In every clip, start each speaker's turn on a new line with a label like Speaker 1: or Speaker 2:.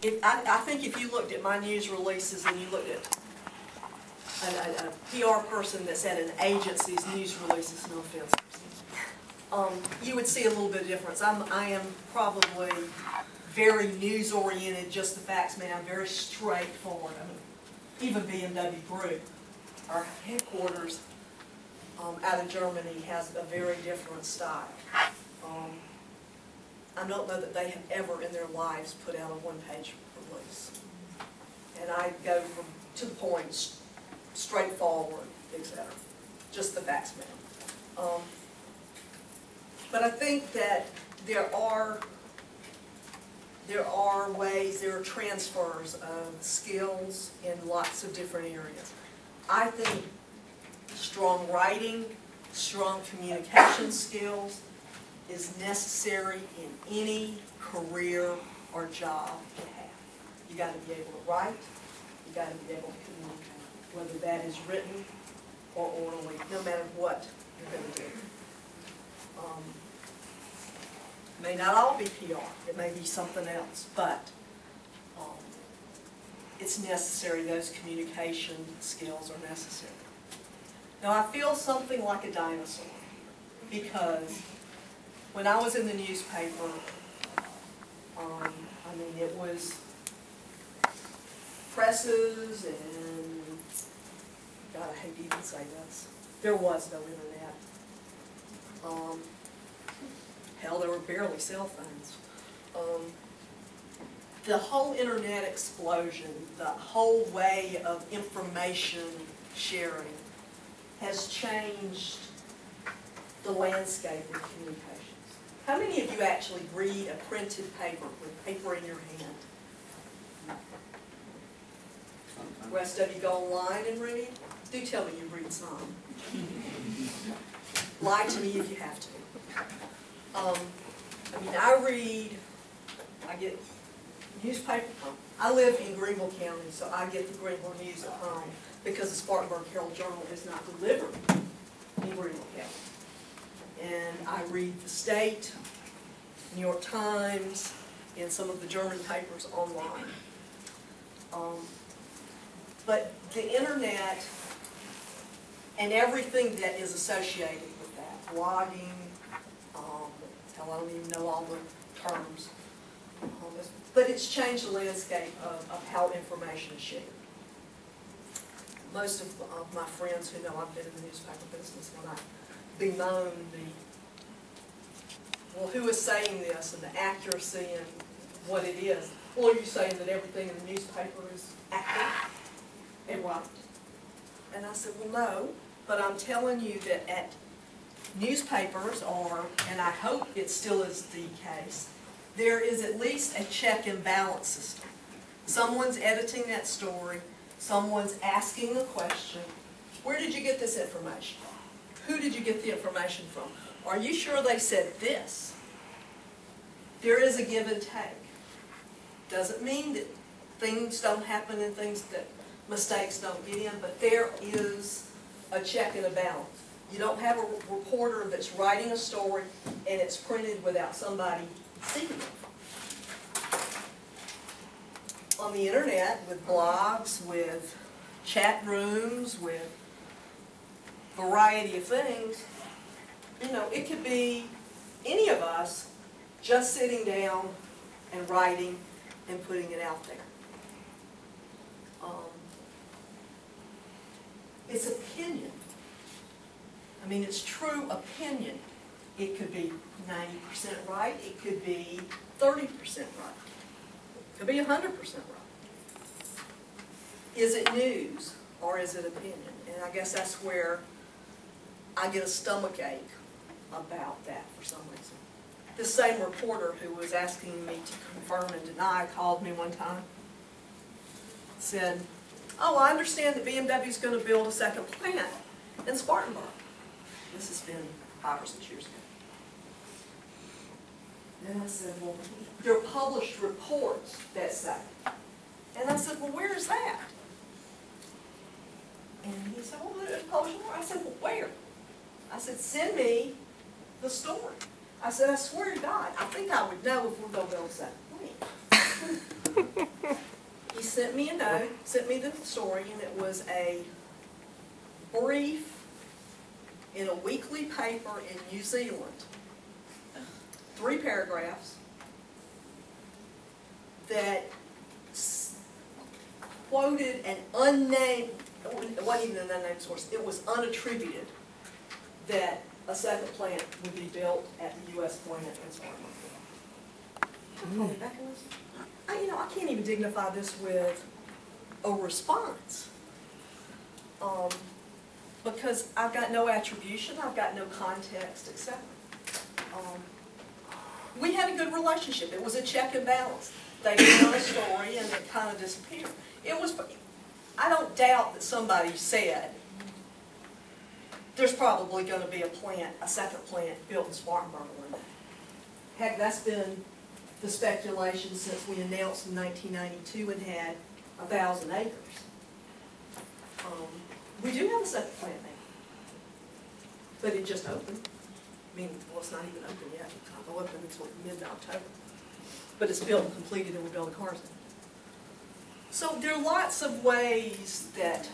Speaker 1: I think if you looked at my news releases and you looked at a PR person that's at an agency's news releases, no offense, you would see a little bit of difference. I am probably very news-oriented, just the facts, man. I'm very straightforward. I mean, even BMW Group, our headquarters out of Germany, has a very different style. I don't know that they have ever in their lives put out a one-page release. And I go to the point, straightforward, etc. Just the facts, man. But I think that there are ways, there are transfers of skills in lots of different areas. I think strong writing, strong communication skills is necessary in any career or job you have. You got to be able to write, you got to be able to communicate, whether that is written or orally, no matter what you're going to do. It may not all be PR, it may be something else, but it's necessary, those communication skills are necessary. Now I feel something like a dinosaur, because when I was in the newspaper, I mean, it was presses and, God, I hate to even say this, there was no internet. Hell, there were barely cell phones. The whole internet explosion, the whole way of information sharing has changed the landscape of communications. How many of you actually read a printed paper with paper in your hand? The rest of you go online and read? Do tell me you read some. Lie to me if you have to. I mean, I get newspaper. I live in Greenville County, so I get the Greenville News at home because the Spartanburg Herald-Journal is not delivered in Greenville County. And I read the State, New York Times, and some of the German papers online. But the internet and everything that is associated with that, blogging, hell, I don't even know all the terms, but it's changed the landscape of how information is shared. Most of my friends who know I've been in the newspaper business, when I bemoan well, who is saying this and the accuracy and what it is? Well, are you saying that everything in the newspaper is accurate and right? And I said, well, no, but I'm telling you that at newspapers, and I hope it still is the case, there is at least a check and balance system. Someone's editing that story, someone's asking a question. Where did you get this information? Who did you get the information from? Are you sure they said this? There is a give and take. Doesn't mean that things don't happen and mistakes don't get in, but there is a check and a balance. You don't have a reporter that's writing a story and it's printed without somebody seeing it. On the internet, with blogs, with chat rooms, with a variety of things, you know, it could be any of us just sitting down and writing and putting it out there. It's opinion. I mean, it's true opinion. It could be 90% right. It could be 30% right. It could be 100% right. Is it news or is it opinion? And I guess that's where I get a stomachache about that for some reason. This same reporter who was asking me to confirm and deny called me one time, said, oh, I understand that BMW is going to build a second plant in Spartanburg. This has been 5 or 6 years ago. And I said, well, there are published reports that say. And I said, well, where is that? And he said, well, it's published report. I said, well, where? I said, send me the story. I said, I swear to God, I think I would know if we're going to build a second plant. sent me a note, sent me the story, and it was a brief in a weekly paper in New Zealand. 3 paragraphs that quoted an unnamed, it wasn't even an unnamed source, it was unattributed, that a second plant would be built at the U.S. plant in Spartanburg. I can't even dignify this with a response. Because I've got no attribution, I've got no context, etc. We had a good relationship. It was a check and balance. They did on a story and it kind of disappeared. I don't doubt that somebody said, there's probably going to be a second plant built in Spartanburg one day. Heck, that's been the speculation since we announced in 1992 and had 1,000 acres. We do have a second plant now, but it just opened. I mean, well, it's not even open yet. It's not going to open until mid-October. But it's built and completed and we're building cars in. So there are lots of ways that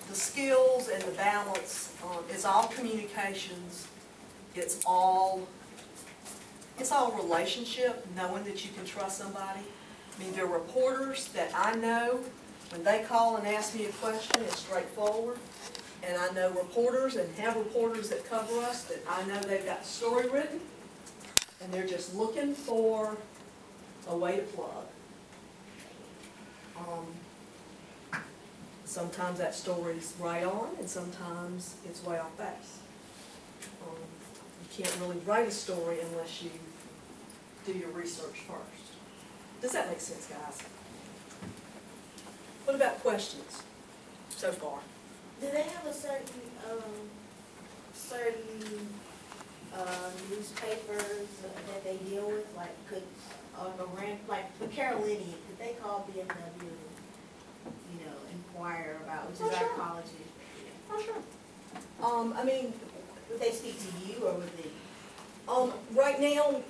Speaker 1: the skills and the balance, it's all communications, it's all relationship, knowing that you can trust somebody. I mean, there are reporters that I know, when they call and ask me a question, it's straightforward. And I know reporters and have reporters that cover us that I know they've got the story written, and they're just looking for a way to plug. Sometimes that story's right on, and sometimes it's way off base. You can't really write a story unless you do your research first. Does that make sense, guys? What about questions so far?
Speaker 2: Do they have a certain newspapers that they deal with, like the Carolinian? Could they call BMW and inquire about, which is our college newspaper?
Speaker 1: Oh, sure. I mean,
Speaker 2: would they speak to you or would they?
Speaker 1: Right now,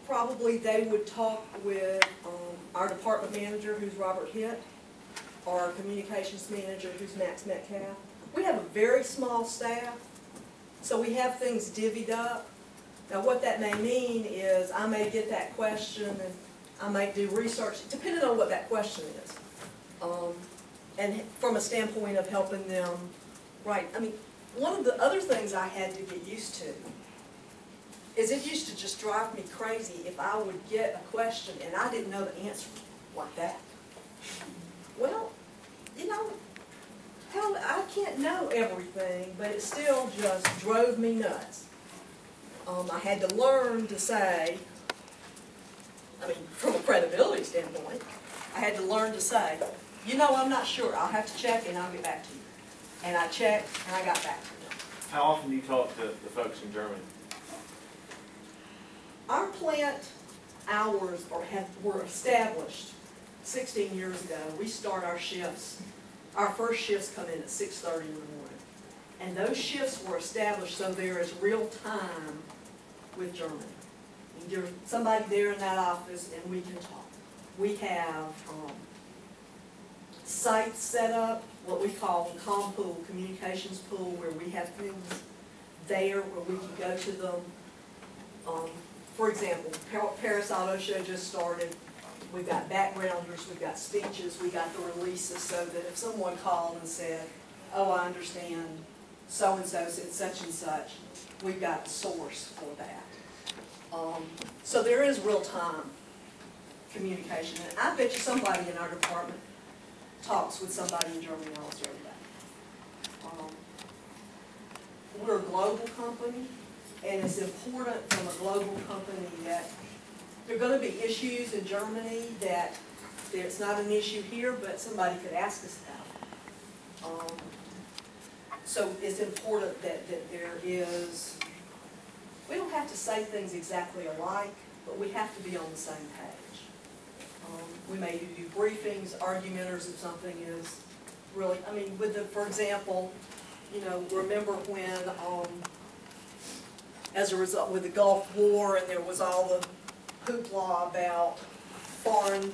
Speaker 1: probably they would talk with our department manager, who's Robert Hitt, or our communications manager, who's Max Metcalf. We have a very small staff, so we have things divvied up. Now what that may mean is I may get that question and I may do research, depending on what that question is. And from a standpoint of helping them write. I mean, one of the other things I had to get used to is it used to just drive me crazy if I would get a question and I didn't know the answer like that. Well, hell, I can't know everything, but it still just drove me nuts. I had to learn to say, from a credibility standpoint, I had to learn to say, I'm not sure. I'll have to check and I'll get back to you. And I checked and I got back to them.
Speaker 3: How often do you talk to the folks in Germany?
Speaker 1: Our plant hours were established 16 years ago. We start our shifts. Our first shifts come in at 6:30 in the morning. And those shifts were established so there is real time with Germany. There's somebody there in that office and we can talk. We have sites set up, what we call the comm pool, communications pool, where we have things there where we can go to them. For example, Paris Auto Show just started. We've got backgrounders, we've got speeches, we got the releases, so that if someone called and said, oh, I understand, so-and-so said such and such, we've got a source for that. So there is real-time communication. And I bet you somebody in our department talks with somebody in Germany almost every day. We're a global company, and it's important from a global company that there are going to be issues in Germany that it's not an issue here, but somebody could ask us about. So it's important that there is, we don't have to say things exactly alike, but we have to be on the same page. We may do briefings, argumenters if something is really, for example, remember when, as a result, with the Gulf War, and there was all the hoopla about foreign